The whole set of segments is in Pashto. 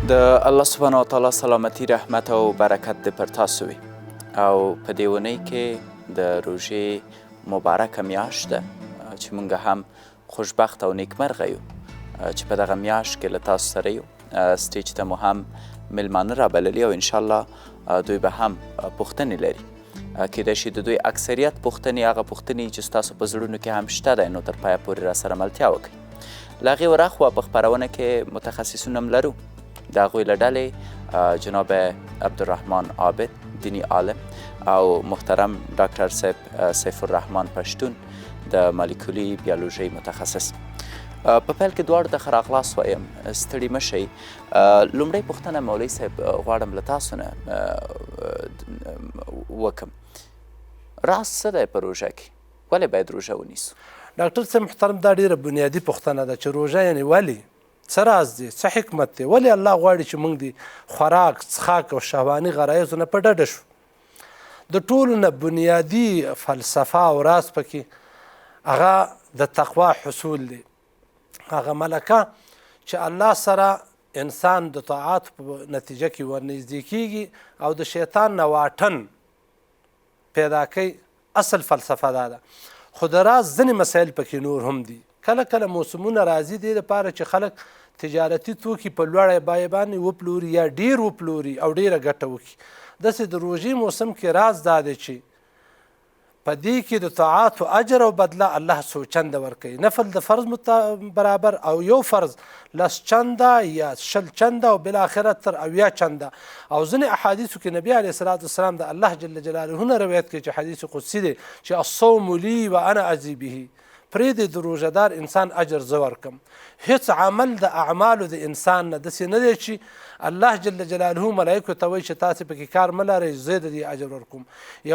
د الله سبحانه وتعالی سلامتی رحمت او برکت دې پر تاسو وي او په دې اونۍ کې د روژې مبارکه میاشت ده چې موږ هم خوشبخت او نیکمرغه یو چې په دغه میاشت کې له تاسو سره یو سټیج ته مو هم میلمانه رابللي او انشاءالله دوی به هم پوښتنې لري کیدای شي د دوی اکثریت پوښتنې هغه پوښتنې چې ستاسو په زړونو کې هم شته دی نو تر پایه پورې راسره ملتیا وکړئ له هغې ورهخوا په خپرونه کې متخصصون هم لرو د هغوی له ډلې جناب عبدالرحمن عابد دینی عالم او محترم ډاکټر صاحب سیف الرحمن پشتون د مالیکولي بیولوژۍ متخصص. په پیل کې دواړو ته ښه راغلاست وایم، ستړي مه شئ. لومړۍ پوښتنه مولوي صاحب غواړم له تاسو نه وکړم، راز څه دی په روژه کې؟ ولې باید روژه ونیسو؟ ډاکټر صاحب محترم، دا ډېره بنیادي پوښتنه ده چې روژه یعنې ولې، څه راز دی، څه حکمت دی، ولې الله غواړي چې موږ د خوراک څښاک او شهواني غرایزو نه په ډډه شو؟ د ټولو نه بنیادي فلسفه او راز پکې هغه د تقوا حصول دی، هغه ملکه چې الله سره انسان د طاعاتو په نتیجه کې ورنږدې کیږي او د شیطان نه واټن پیدا کوي. اصل فلسفه دا ده. خو د راز ځینې مسایل پکې نور هم دي. کله کله موسمونه راځي دې لپاره چې خلک تجارتي توکي په لوړه بیه باندې وپلوري یا ډیر وپلوري او ډیره ګټه وکړي. داسې د روژې موسم کې راز دا دی چې په دې کې د طاعاتو اجر او بدله الله څو چنده ورکوي. نفل د فرض برابر او یو فرض 10 چنده یا 20 چنده او بالاخره تر 80 چنده. او ځینې احادیثو کې نبی علیه الصلاة والسلام د الله جل جلاله نه روایت کوي چې حدیث قدسي دی چې الصوم لی و انا اجزي به، پرېږدئ د روژهدار انسان اجر زه ورکم. هیڅ عمل د اعمالو د انسان نه داسې نه دی چې الله جل جلاله ملایکو ته وایي چې تاسې پکې کار مه لرئ زه د دې اجر ورکوم.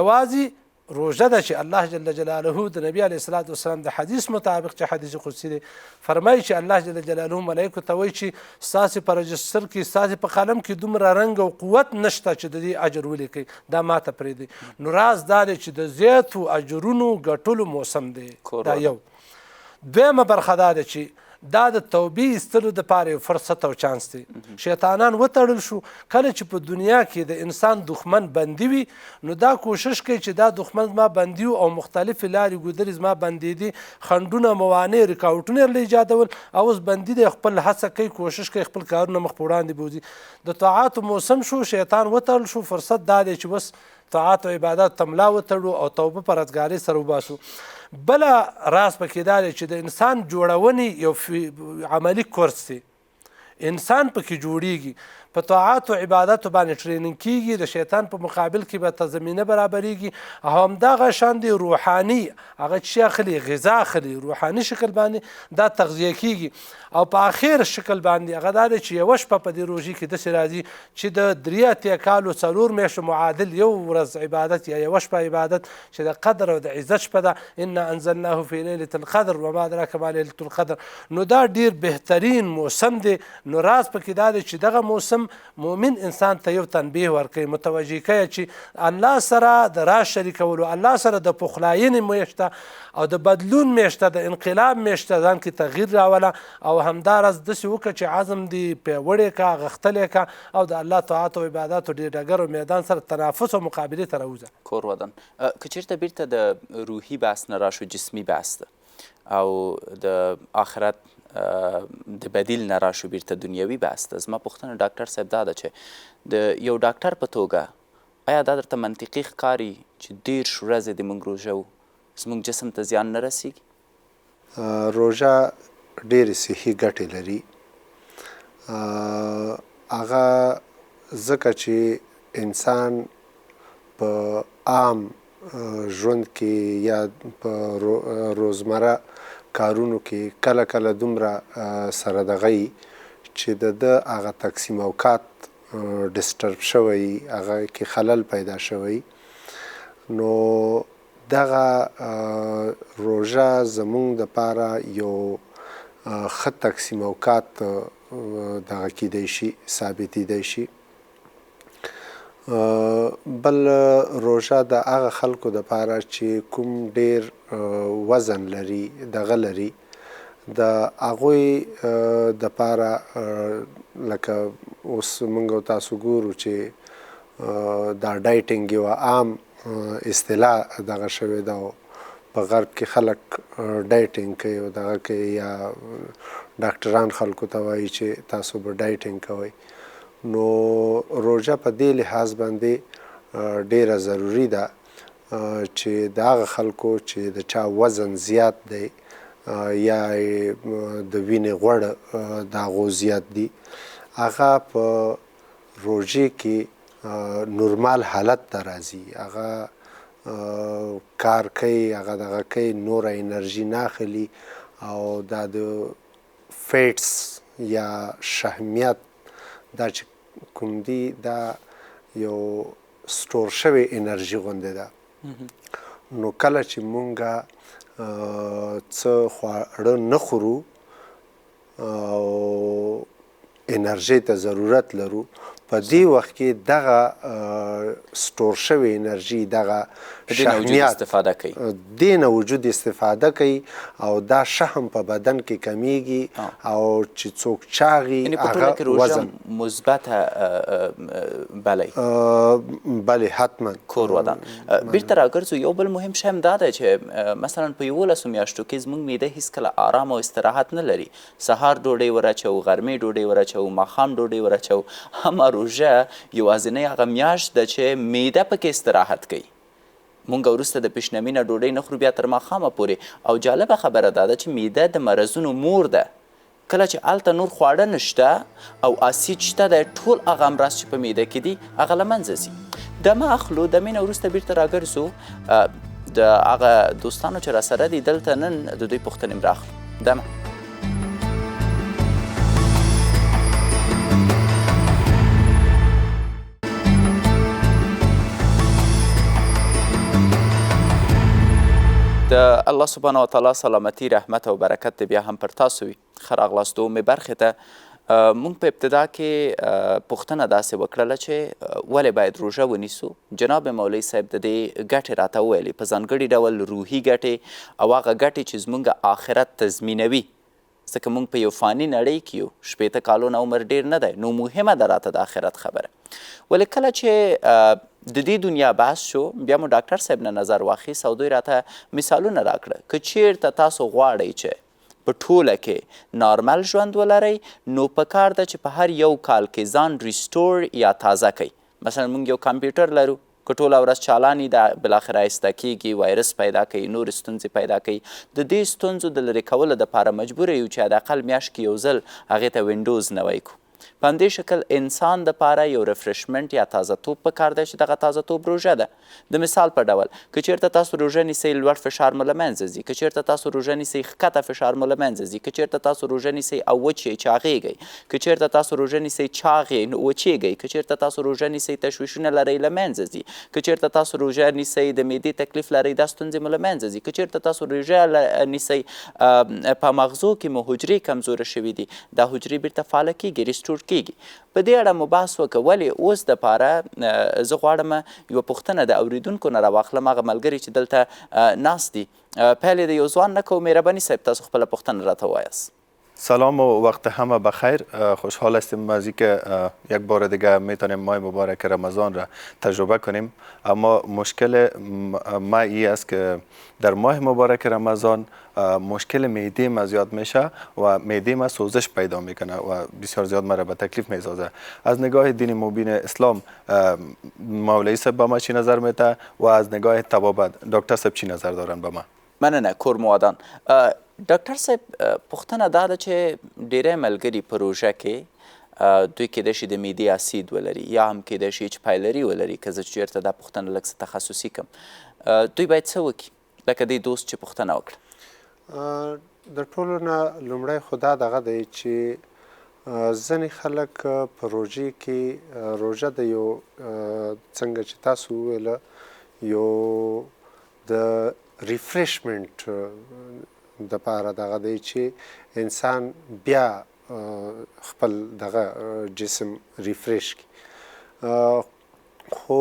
یوازې روژه ده چې الله جل جلاله د نبی علیه الصلاة والسلام د حدیث مطابق چې حدیث قدسي دی فرمایي چې الله جل جلاله ملایکو ته وایي چې ستاسې په رجستر کې ستاسې په قلم کې دومره رنګ او قوت نشته چې د دې اجر ولیکئ، دا ماته پرېږدئ. نو راز دا دی چې د زیاتو اجرونو ګټلو موسم دی. دا یو. دویمه برخه دا ده چې دا د توبې ایستلو دپاره یو فرصت او چانس دی. شیطانان وتړل شو. کله چې په دنیا کې د انسان دښمن بندي وي نو دا کوشش کوي چې دا دښمن زما بندي او مختلفې لارې ګودرې زما بندېدي، خنډونه، موانع، رکاوټونه یې ایجادول او اوس بندي دی، خپل هڅه کوي، کوشش کوي خپل کارونه مخ په وړاندې بوځي. د طاعاتو موسم شو، شیطان وتړل شو، فرصت دا دی چې بس طاعات او عبادات ته ملا وتړو او توبه په رضګارۍ سره وباسو. بله راز پکې دا دی چې د انسان جوړونې یو عملي کورس دی. انسان پکې جوړیږي، په طاعاتو عباداتو باندې ټریننګ کیږي، د شیطان په مقابل کې به ته زمینه برابریږي او همدغه شان دی روحاني هغه چې اخلي غذا اخلي، روحاني شکل باندې دا تغذیه کیږي او په آخر شکل باندې هغه دا دی چې یوه شپه په دې روژې کې داسې راځي چې د 3 کالو 4 میاشتو معادل یو ورځ عبادت یا یوه شپه عبادت چې د قدر او د عزت شپه ده. انا انزلناه فی لیلة القدر وما ادراک ما لیلة القدر. نو دا ډیر بهترین موسم دی. نو راز پکې دا دی چې دغه موسم مؤمن انسان ته یو تنبیه ورکوي، متوجه کوي چې الله سره د راز شریکولو، الله سره د پخلاینې میاشته او د بدلون میاشته، د انقلاب میاشته، ځان کې تغییر راوله او همداراز داسې وکړه چې عزم دې پیاوړی کا، غښتلی کا او د الله طاعت او عباداتو ډېر ډګر او میدان سره تنافس او مقابلې ته راوځه. کور ودان که چېرته بیرته د روحي بحث نه راشو، جسمي بحث ده او د آخرت د بدیل نه راشو بیرته دنیوي بحث ده. زما پوښتنه ډاکټر صاحب دا ده چې د یو ډاکټر په توګه آیا دا درته منطقي ښکاري چې 30 ورځې د موږ روژه و زموږ جسم ته زیان نه رسیږي؟ روژه ډېرې صحي ګټې لري. هغه ځکه چې انسان په عام ژوند کې یا په روزمره کارونو کې کله کله دومره سره دغه چې د هغه تقسیم اوقات ډسټرب شوی، هغه کې خلل پیدا شوی. نو دغه روژه زمونږ دپاره یو ښه تقسیم اوقات دغه کیدی شي، ثابتېدی شي. بل روژه د هغه خلکو دپاره چې کوم ډیر وزن لري، دغه لري، د هغوی دپاره لکه اوس موږ او تاسو ګورو چې دا ډایټینګ یوه عام اصطلاح دغه شوې ده او په غرب کې خلک ډایټینګ کوي او دغه کوي یا ډاکټران خلکو ته وایي چې تاسو به ډایټینګ کوئ. نو روژه په دې لحاظ باندې ډیره ضروري ده چې د هغه خلکو چې د چا وزن زیات دی یا د وینې غوړ د هغو زیات دي هغه په روژې کې نورمال حالت ته راځي، هغه کار کوي، هغه دغه کوي، نوره انرژي نه اخلي او دا د فیټس یا شحمیت دا چې کوم دي دا یو سټور شوې انرژي غوندې ده. نو کله چې مونږ څه خواړه نه خورو او انرژۍ ته ضرورت لرو په دې وخت کې دغه سټور شوې انرژي دغه شحمیات دې نه وجود استفاده کوي او دا شحم په بدن کې کمیږي او چې څوک چاغي هغه وزن مثبته بله حتما کور ودان. بیرته راګرځو یو بل مهم شی هم دا دی چې مثلا په 11 میاشتو کې زموږ معده هیڅکله آرام او استراحت نه لري. سهار ډوډۍ ورچو، غرمې ډوډۍ ورچو، ماښام ډوډۍ ورچو. همه روژه یوازینۍ هغه میاشت ده چې معده پکې استراحت کوي. مونږ وروسته د پیشنمي نه ډوډۍ نه خورو بیا تر ماښامه پورې. او جالبه خبره دا ده چې معده د مرضونو مور ده. کله چې هلته نور خواړه نشته او اسید شته د ټول هغه امراض چې په معده کې دي هغه له منځه ځي. دمه اخلو، دمې نه وروسته بیرته راګرځو د هغه دوستانو چې راسره دي دلته نن د دوی پوښتنې م راخلو. دمه د الله سبحانه وتعالی سلامتی، رحمت او برکت دې بیا هم پر تاسو وي. ښه راغلاستو مې برخې ته. موږ په ابتدا کې پوښتنه داسې وکړله چې ولې باید روژه ونیسو. جناب مولوي صاحب د دې ګټې راته وویلې، په ځانګړي ډول روحي ګټې او هغه ګټې چې زموږ آخرت تضمینوي. ځکه موږ په یو فاني نړۍ کې یو، 80 کالونه عمر ډېر نه دی، نو مهمه ده راته د آخرت خبره. ولې کله چې د دې دنیا بحث شو بیا مو ډاکټر صاحب نه نظر واخیست او دوی راته مثالونه راکړه. که چیرته تاسو غواړئ چې په ټوله کې نارمل ژوند ولرئ نو پکار ده چې په هر یو کال کې ځان ریسټور یا تازه کوئ. مثلا موږ یو کمپیوټر لرو، که ټوله ورځ چالان دا بالاخره ایسته کیږي، وایرس پیدا کوي، نور ستونزې پیدا کوي. د دې ستونزو د لرې کولو دپاره مجبوره یو چې حداقل میاشت کې یو ځل هغې ته وینډوز نوی کړو. په همدې شکل انسان دپاره یو ریفرشمنټ یا تازه توب پکار دی چې دغه تازه توب روژه ده. د مثال په ډول که چیرته تاسو روژه نیسئ لوړ فشار مو له منځه ځي. که چیرته تاسو روژه نیسئ ښکته فشار مو له منځه ځي. که چیرته تاسو روژه نیسئ او وچ یې چاغېږئ. که چیرته تاسو روژه نیسئ چاغ یې نو وچېږئ. که چیرته تاسو روژه نیسئ تشویشونه لرئ له منځه ځي. که چیرته تاسو روژه نیسئ د معدې تکلیف لرئ دا ستونزې مو له منځه ځي. که چیرته تاسو روژه نیسئ په مغزو کې مو حجرې کمزوره شوي دي، دا حجرې بیرته فعاله کیږي، ریسټور کیږي. په دې اړه مو بحث وکړه. ولې اوس دپاره زه غواړم یوه پوښتنه د اوریدونکو نه راواخلم، هغه ملګري چې دلته ناست دي. پیل د یو ځوان نه کوو. مهرباني صاحب تاسو خپله پوښتنه راته ووایاست. سلام و وقت همه بخیر. خوشحال هستیم از اینکه یک بار دیگه میتونیم ماه مبارک رمضان را تجربه کنیم. اما مشکل ما این است که در ماه مبارک رمضان مشکل معده ما زیاد میشه و معده ما سوزش پیدا میکنه و بسیار زیاد مرا به تکلیف میسازه. از نگاه دین مبین اسلام مولوی صاحب به ما چی نظر میده و از نگاه طبابت دکتر صاحب چی نظر دارن به ما؟ مننه کور موادان. ډاکټر صاحب پوښتنه دا ده چې ډیری ملګري په روژه کې دوی کیدای شي د معدې اسید ولري یا هم کیدای شي چې پایلري ولري. که زه چېرته دا پوښتنه لږ څه تخصصي کړم، دوی باید څه وکړي؟ لکه دې دوست چې پوښتنه وکړه. د ټولو نه لومړی خو دا دغه دی چې ځینې خلک په روژې کې روژه د یو څنګه چې تاسو وویله یو د ریفریشمنټ دپاره دغه دی چې انسان بیا خپل دغه جسم ریفریش کړي. خو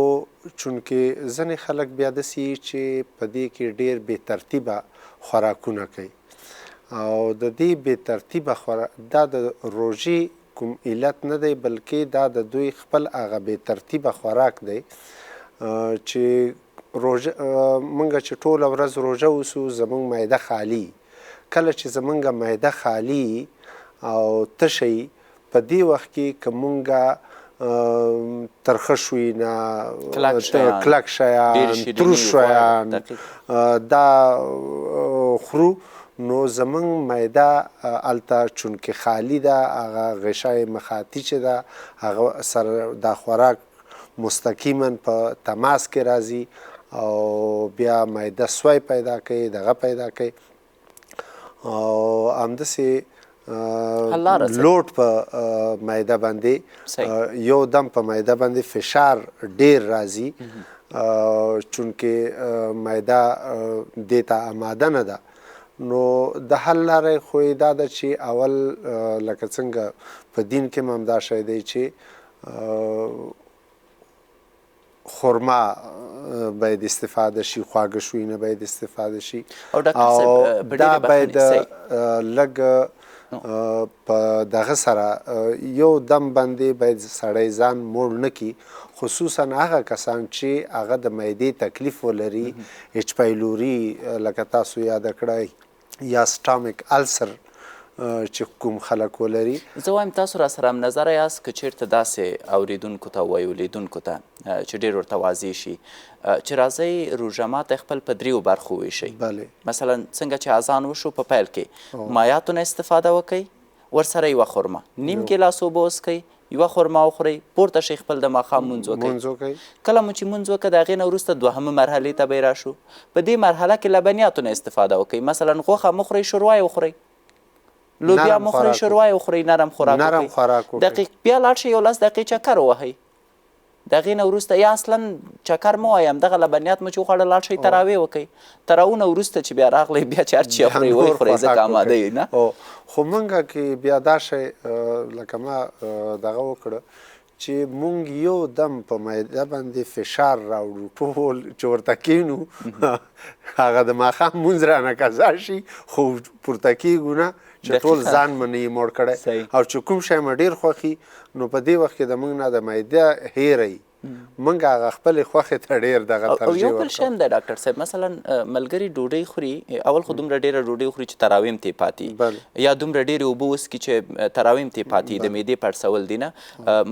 چونکې ځینې خلک بیا داسې چې په دې کې ډېر بې ترتیبه خوراکونه کوي او د دې بې ترتیبه دا د روژې کوم علت نه دی بلکې دا د دوی خپل هغه بې ترتیبه خوراک دی چې روژه موږ چې ټوله ورځ روژه وسو زموږ معده خالي کله چې زموږ معده خالي او تشی په دې وخت کې که موږ ترخه شوینه کلک شیان تروش شیان دا خورو نو زموږ معده هلته چونکې خالي ده هغه غشای مخاطي چې ده هغه سره دا خوراک مستقیما په تماس کې راځي او بیا معده سوی پیدا کوي دغه پیدا کوي او همداسې لوټ په معده باندې یو دم په معده باندې فشار ډیر راځي چونکې معده دې ته آماده نه ده نو د حل لارې خو یې دا ده چې اول لکه څنګه په دین کې هم همدا شی دی چې خرما باید استفاده شي خواږه شوینه باید استفاده شي او دا باید لږ په دغه سره یو دم باندې باید سړی ځان موړ نه کړي خصوصا هغه کسان چې هغه د معدې تکلیف ولري ایچ پایلوري لکه تاسو یاد کړئ یا سټامک السر چې کوم خلک ولري زه وایم تاسو را سره همنظره یاست که چیرته داسې اوریدونکو ته وایو لیدونکو ته چې ډېر ورته واضح شي چې راځئ روژه ماتی خپل په دریو برخو ویشئ مثلا څنګه چې اذان وشو په پیل کې مایاتو نه استفاده وکئ ورسره یوه خرمه نیم ګیلاس اوبه وڅښئ یوه خرما وخورئ پورته شئ خپل د ماښام مونځ وکئ کله مو چې مونځ وکړه د هغې نه وروسته دوهمه مرحلې ته به یې راشو په دې مرحله کې لبنیاتو نه استفاده وکئ مثلا غوښه مه خورئ شوروا یې وخورئ لوبیا مه خورئ شوروا یې وخورئ نرم خوراک وکئ دقیق بیا لاړ شئ یو 10 دقیقې چکر ووهئ د هغې نه وروسته یا اصلا چکر مه وایي همدغه لبنیات مو چې وخوړه لاړ شئ تراویح وکئ تراویح نه وروسته چې بیا راغلی بیا چې هر چی خورئ ویې خورئ ځکه آماده یې نه خو موږ کې بیا دا شی لکه ما دغه وکړه چې مونږ یو دم په معده باندې فشار راوړو ټول چې ورته کښېنو هغه د ماښام مونځ رانه قضا شي خو پورته کېږو نه چې ټول ځان مو نه یې موړ کړی او چې کوم شی مو ډېر خوښي نو په دې وخت کې د مونږ نه د معده هیری مونږ هغه خپلې خوښې ته ډېر دغه ترجیح ورکوو. یو بل شی هم دی ډاکټر صاحب مثلا ملګري ډوډۍ خوري اول خو دومره ډېره ډوډۍ خوري چې تراویم ترې پاتې یا دومره ډېرې اوبه وڅکي چې تراویم ترې پاتې د معدې پړسول دي نه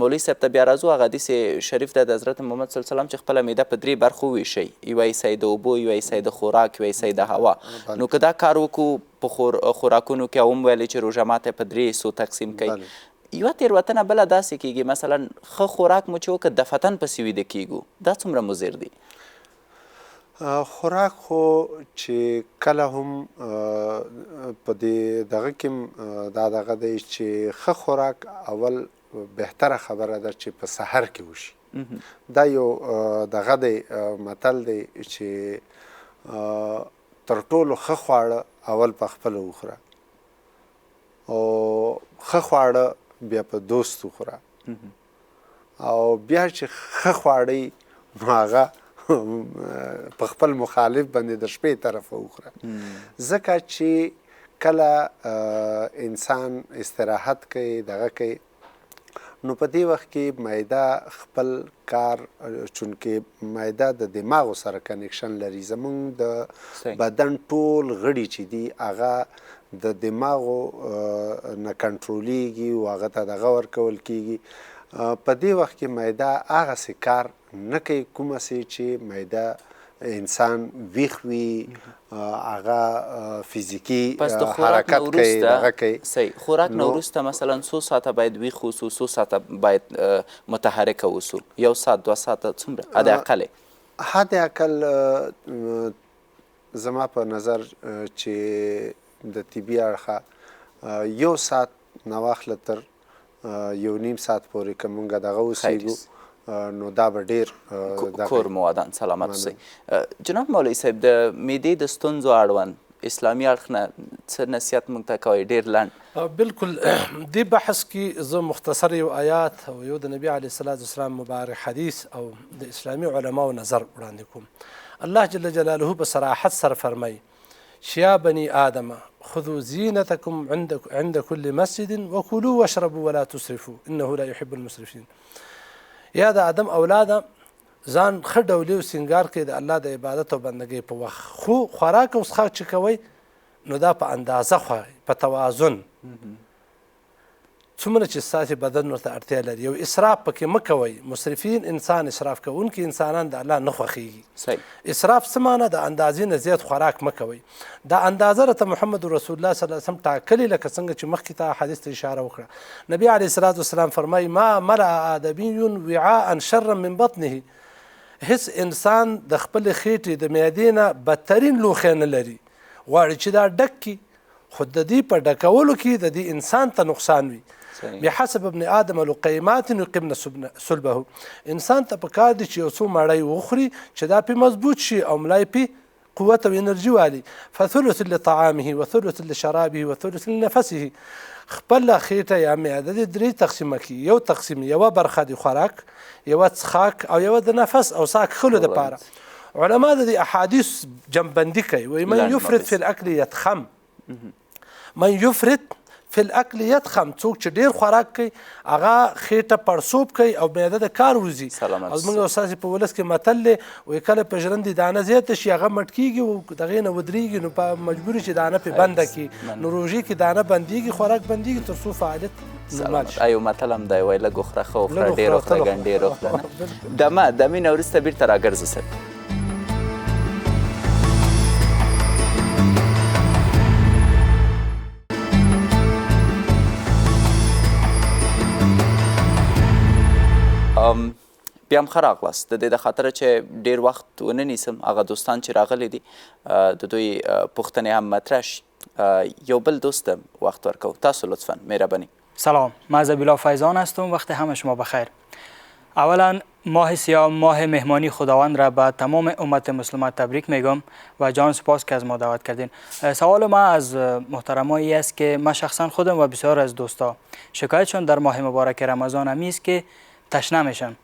مولوي صاحب ته بیا راځو هغه حدیث شریف دی د حضرت محمد صلی الله علیه وسلم چې خپله معده په 3 برخو ویشئ یوه حصه د اوبو یوه حصه د خوراک یوه حصه د هوا نو که دا کار وکړو په خوراکونو کې هم ویلې چې روژه ماتی په 3 حصو تقسیم کوي یوه تیروتنه بله داسې کیږي مثلا ښه خوراک مو چې وکړه دفتن پسې ویده کیږو دا څومره مضر دی خوراک خو چې کله هم په دې دغه کې دا دغه دی چې ښه خوراک اول بهتره خبره ده چې په سحر کې وشي دا یو دغه دی متل دی چې تر ټولو ښه خواړه اول په خپله وخوره او ښه خواړه بیا په دوست وخوره او بیا چې ښه خواړه نو هغه په خپل مخالف باندې د شپې طرفه وخوره ځکه چې کله انسان استراحت کوي دغه کوي نو په دې وخت کې معده خپل کار چونکې معده د دماغو سره کنیکشن لري زمونږ د بدن ټول غړي چې دي هغه د دماغو نه کنټرولیږي او هغه ته دغه ورکول کیږي په دې وخت کې معده هغسې کار نه کوي کومسې چې معده انسان ویښ وي هغه فزیکي حرکت کوي دغه کوي صحیح خوراک نه وروسته مثلا څو ساعته باید ویښ اوسو څو ساعته باید متحرکه اوسو 1 ساعت 2 ساعته څومره حد اقل حد اقل زما په نظر چې د طبي اړخه 1 ساعت نه واخله تر 1.5 ساعت پورې که مونږ دغه اوسېږو نو دا به ډېر کور موادان سلامت اوسئ جناب مولوي صاحب د معدې د ستونزو اړوند اسلامي اړخ نه څه نصیحت موږ ته کوئ ډېر لنډ بالکل دې بحث کې زه مختصر یو آیات او یو د نبي علیه الصلاة والسلام مبارک حدیث او د اسلامي علماو نظر وړاندې کوم الله جل جلاله په صراحت سره فرمایي چې یا بني آدم خذوا زینتکم عند كل مسجد وکلوا واشربوا ولا تسرفوا انه لا يحب المسرفین. یا د آدم اولاده ځان ښه ډولي او سینګار کوي د الله د عبادت او بندګۍ په وخت، خو خوراک او څښاک چې کوئ نو دا په اندازه خوئ، په توازن، څومره چې ستاسې بدن ورته اړتیا لري. یو اسراف پکې مه کوئ. مسرفین انسان اسراف کوونکي انسانان د الله نه خوښېږي. اسراف څه معنی؟ د اندازې نه زیات خوراک مه کوئ. دا اندازه راته محمد رسول الله صلی الله علیه وسلم ټاکلې، لکه څنګه چې مخکې ته حدیث ته اشاره وکړه. نبي علیه الصلاة والسلام فرمایي ما ملأ آدمي وعاء شرا من بطنه. هیڅ انسان د خپل خېټې د معدې نه بدترین لوښی نه لري، غواړي چې دا ډک کړي، خو د دې په ډکولو کې د دې انسان ته نقصان وي. بحسب ابن آدم لقیمات یقمن صلبه. انسان ته پکار دي چې یو څو مړۍ وخوري چې دا پې مضبوط شي او ملا یې پې قوت او انرژي والي. فثلث لطعامه وثلث لشرابه وثلث لنفسه. خپله خېټه یا معده دې درې تقسیمه کړي، یو تقسیم یوه برخه د خوراک، یوه څښاک او یوه د نفس او ساه کښلو دپاره. علما د دې احادیث جمعبندي کوي، وایي من یفرط فی الاکل یتخم. من یفرط فی الاکل یتخم، څوک چې ډېر خوراک کوي هغه خېټه پړسوب کوي او معده د کار وځي. او زموږ استاد په ولس کې متل دی، وایي کله په ژرندې دانه زیاته شي هغه مټ کېږي او د هغې نه ودرېږي، نو په مجبوري چې دانه پرې بنده کړي. نو روژې کې دانه بندېږي، خوراک بندېږي تر څو فعالیت نورمال شي. یو متل هم دی، وایي لږ وخوره ښه وخوره، ډېر وخوره ګڼ ډېر وخوره. دمې نه وروسته بېرته راګرځو صاحب. بیا هم ښه راغلاست. د دې د خاطره چې ډېر وخت ونه نیسم، هغه دوستان چې راغلي دي د دوی پوښتنې هم مطرح شي. یو بل دوست وقت ورکو. تاسو لطفا مهربانی. سلام، من زبیلا فیضان هستم. وقت همه شما بخیر. اولا ماه سیام، ماه مهمانی خداوند را به تمام امت مسلمان تبریک میگم و جان سپاس که از ما دعوت کردین. سوال ما از محترمایی است که من شخصا خودم و بسیار از دوستا شکایتشون در ماه مبارک رمضان همی است که تشنه میشن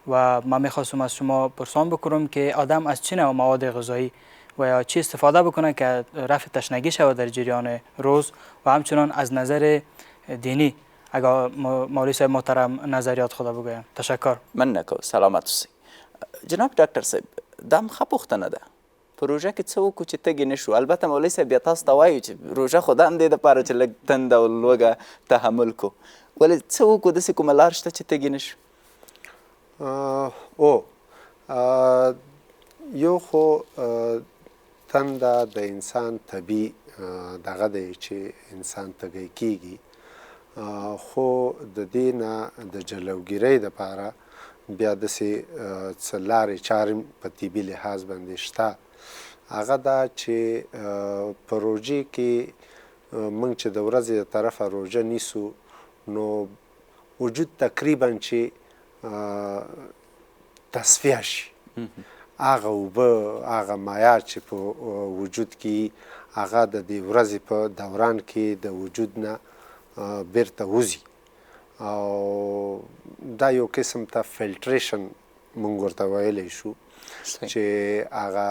و من میخواستم از شما پرسان بکنم که آدم از چه نوع مواد غذایی و یا چی استفاده بکنه که رفع تشنگی شود در جریان روز، و همچنان از نظر دینی اگر مولوی صاحب محترم نظریات خدا بگویم. تشکر. من نکو. سلامت اوسئ. جناب ډاکټر صاحب، دا هم ښه پوښتنه ده. په روژه کې څه وکړو چې تږي نه شو؟ البته مولوي صاحب بیا تاسو ته وایو چې روژه خو د همدې دپاره چې لږ تنده او لوږه تحمل کړو، ولې څه وکړو؟ داسې کومه لار شته چې تږي نه شو؟ یو خو تنده د انسان طبیعي دغه دی چې انسان تږی کیږي، خو د دې نه د جلوګیرۍ دپاره بیا داسې څه لارې چارې په طبي لحاظ باندې شته. هغه دا چې په روژې کې موږ چې د ورځې د طرفه روژه نیسو نو وجود تقریبا چې تصفیه شي، هغه اوبه هغه مایعات چې په وجود کې هغه د دې ورځې په دوران کې د وجود نه بیرته وځي، او دا یو قسم ته فلټریشن مونږ ورته ویلی شو چې هغه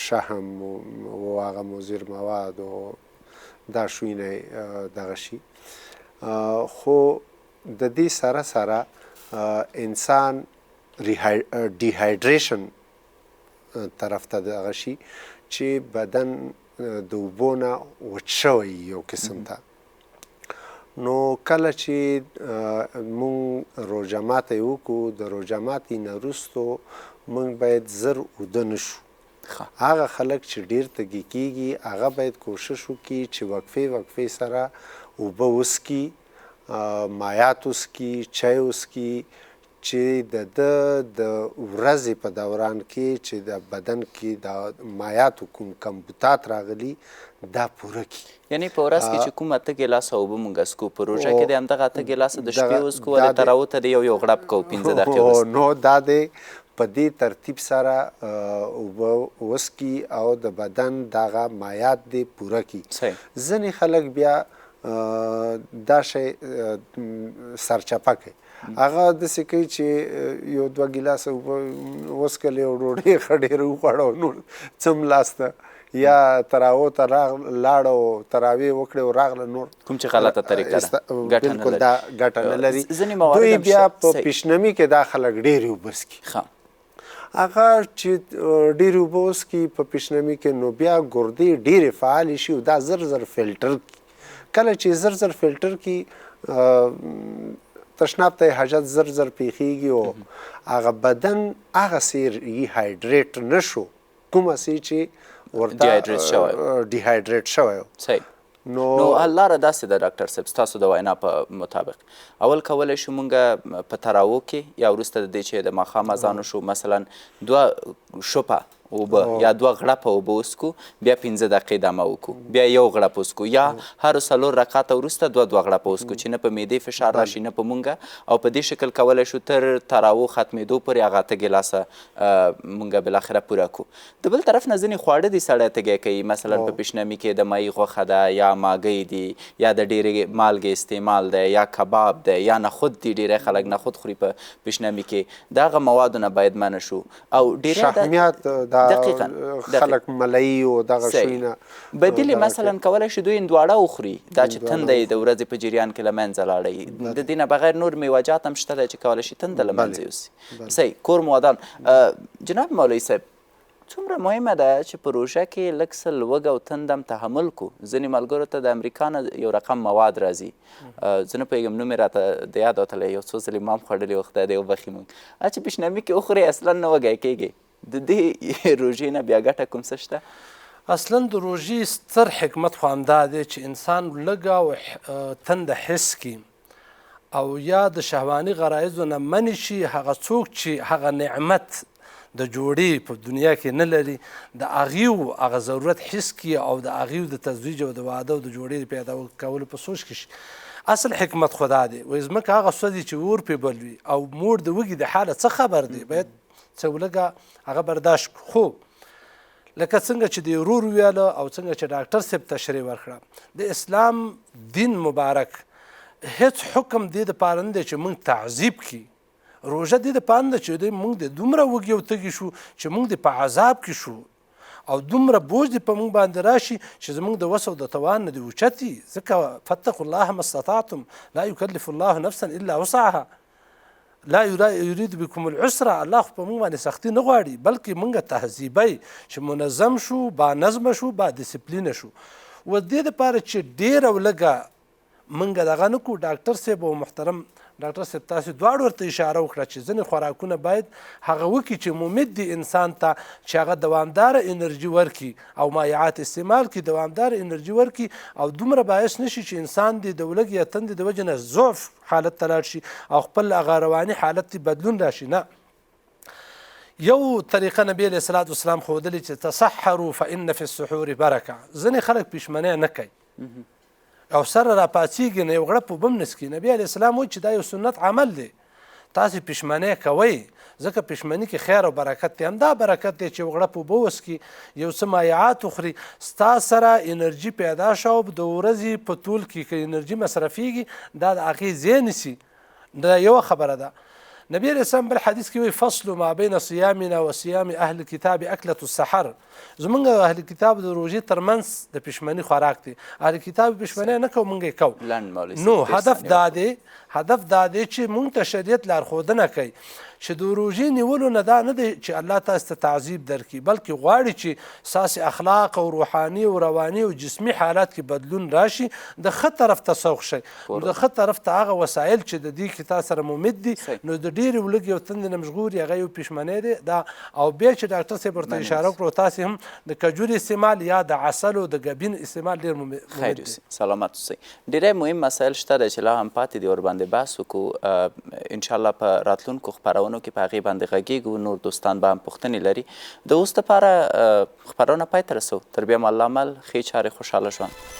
شحم و هغه مضر مواد و دا شوینه دغه شي. خو د دې سره سره انسان ډیهایډریشن طرف ته دغه شي چې بدن د اوبو نه وچ شوی یو قسم ته. نو کله چې مونږ روژه ماتې وکړو، د روژه ماتې نه وروستو مونږ باید زر اوده نه شو. هغه خلک چې ډېر تږي کېږي هغه باید کوشش وکړي چې وقفې سره اوبه وڅښي، مایعات وڅښي، چای وڅښي، چې د ورځې په دوران کې چې د بدن کې د مایعاتو کوم کمبوتات راغلي دا پوره کړي. یعنی په ورځ کې چې کوم اته ګیلاسه اوبه مونږ څښو، په روژه کې د همدغه اته ګیلاسه د شپې وڅښو، ولې تراوته د یو غړپ کوو 15 دقیقې وروسته. نو دا دی په دې ترتیب سره اوبه وڅښي او د بدن دغه مایعات دې پوره کړي. ځینې خلک بیا دا شی سرچپه کوي، هغه داسې کوي چې یو 2 ګیلاسه اوبه وڅښلې او ډوډۍ ښه ډېره وخوړه او نور څه هم لاسته یا تراوو ته لاړو تراویح وکړې او راغله نور کوم چې غلطه طریقه ده ګټه نه بالکل لري. دا ګټه نه لري. ځینې موارد دوی هم بیا شته. په صحیح. پیشنمي کې دا خلک ډېرې اوبه څښي. ښه. هغه چې ډېرې اوبه وڅښي په پیشنمي کې نو بیا ګردې ډېرې فعالې شي او دا زر زر فلټر کړي. کله چې زر زر فلټر کړي تشناب ته حاجت زر زر پیښیږي او هغه بدن هغسې هایډریټ نه شو کومه سي چې ورته ډیهایډریټ شوی. صحیح. نو لاره داسې ده ډاکټر صاحب ستاسو د وینا په مطابق اول کولی شو مونږ په تراو کې یا وروسته د دې چې د ماښام اذان وشو مثلا 2 شوپه اوبه یا 2 غړپه اوبه وڅکو بیا 15 دقیقې دمه وکړو بیا 1 غړپ وڅکو یا هر 4 رکعته وروسته 2 غړپه وڅکو چې نه په معدې فشار راشي نه په مونږه او په دې شکل کولی شو تر تراو ختمېدو پورې هغه 8 ګیلاسه مونږ بالاخره پوره کړو. د بل طرف نه ځینې خواړه دي سړی تږی کوي مثلا په پیشنمي کې د ماهي غوښه ده یا ماګۍ دي یا د ډېرې مالګې استعمال دی یا کباب دی یا نخود دي ډېری خلک نخود خوري په پیشنمي کې د هغه موادو نه باید منع شو او شحمیات خلک ملایي او دغه شوینه بدیل مثلا کولی شي دوی هندواړه وخوري دا چې تنده یې د ورځې په جریان کې له منځه لاړوي د دې نه بغیر نور میوجات هم شته دی چې کولی شي تنده له منځه یوسي. صحیح. کور موادان جناب مولوي صاحب څومره مهمه ده چې په روژه کې لږ څه لوږه او تنده هم تحمل کړو. ځینې ملګرو ته د امریکا نه یو رقم مواد راځي زه نه پوهېږم نوم یې راته د یاد وتلی یو څو ځلې ما هم خوړلي و خدای دې وبخي موږ چې پیشنمي کې وخورې اصلا نه وږی کېږي د دې روژې نه بیا ګټه کوم څه شته؟ اصلا د روژې ستر حکمت خو همدا دی چې انسان لږه او تنده حس کړي او یا د شهواني غرایزو نه منې شي. هغه څوک چې هغه نعمت د جوړې په دنیا کې نه لري د هغې هغه ضرورت حس کړي او د هغې د تزویج او د واده او د جوړې د پیدا کولو په سوچ کې شي. اصل حکمت خدا دی وایي ځمکه هغه سوځي چې اور پرې بل وي او موړ د وږي د حاله څه خبر دی باید څه ولږه هغه برداشت کړو. خو لکه څنګه چې د ورور ویاله او څنګه چې ډاکټر صاحب تشریح ورکړه د اسلام دین مبارک هیڅ حکم دې دپاره نه دی چې موږ تعذیب کړي. روژه دې دپاره نه ده چې موږ د دومره وږي او تږي شو چې موږ د په عذاب کې شو او دومره بوج دې په موږ باندې راشي چې زموږ د وس او د توان نه دې اوچتي. ځکه فاتقوا الله ما استطعتم لا يكلف الله نفسا الا وسعها لا یرید بكم العسره. الله خو په موږ باندې سختي نه غواړي بلکې موږ تهذیبی چې منظم شو با نظمه شو با ډسپلینه شو. و دې دپاره چې ډېره او لږه موږ دغه نه کړو. ډاکټر صاحب او محترم ډاکټر صاحب تاسو دواړو ورته اشاره وکړه چې ځینې خوراکونه باید هغه وکړي چې ممد دي انسان ته چې هغه دوامداره انرژي ورکړي او مایعات استعمال کړي دوامداره انرژي ورکړي او دومره باعث نشي چې انسان د لږ یا تندې د وجې نه ضعف حالت ته لاړ شي او خپل هغه رواني حالت بدلون راشي. نه یو طریقه نبی علیه الصلاة والسلام ښودلې چې تصحروا فإن في السحور برکه. ځینې خلک پیشمنۍ نه کوي او سره را پاڅېږي نه یو غړپ اوبه هم نه څښي. نبي علیه السلام وایي چې دا یو سنت عمل دی تاسې پیشمنۍ کوئ ځکه پیشمني کې خیر او برکت دی. همدا برکت دی چې یو غړپ اوبه وڅښي یو څه مایعات وخوري ستا سره انرژي پیدا شو د ورځې په طول کې که انرژي مصرفیږي دا د هغې ځای نیسي. دا یوه خبره ده. نبی علیه السلام بل حدیث کې وایي فصل ما بین صیامنا و صیام اهل الکتاب اکلة السحر. زمونږ اهل کتاب د روژې ترمنځ د پیشمني خوراک دی. اهل کتاب پیشمنۍ نه کوو موږ یې کوو. نو هدف دا دی چې موږ ته شریعت لارښودنه کوي چې د روژې نیولو نه دا نه دی چې الله تاسو ته تعذیب درکړي بلکې غواړي چې ستاسې اخلاق او روحاني او رواني او جسمي حالات کې بدلون راشي د ښه طرف ته سوق شئ. نو د ښه طرف ته هغه وسایل چې د دې کې تا سره ممد دي نو د ډېرې ولږې او تندې نه مژغوري هغه یو پیشمنۍ دی دا. او بیا چې ډاکټر صاحب ورته اشاره وکړو تاسې هم د کجوري استعمال یا د عسلو د ګبین استعمال ډېر مهم دی. سلامت اوسئ. ډېری مهم مسایل شته دی چې لا هم پاتې دي ورباندې بحث وکړو. انشاءالله په راتلونکو خپرونو کې په هغې باندې غږیږو نور دوستان به هم پوښتنې لري. د اوس دپاره خپرونه پای ته رسو. تر بیا مو الله مل ښې چارې خوشحاله ژوند.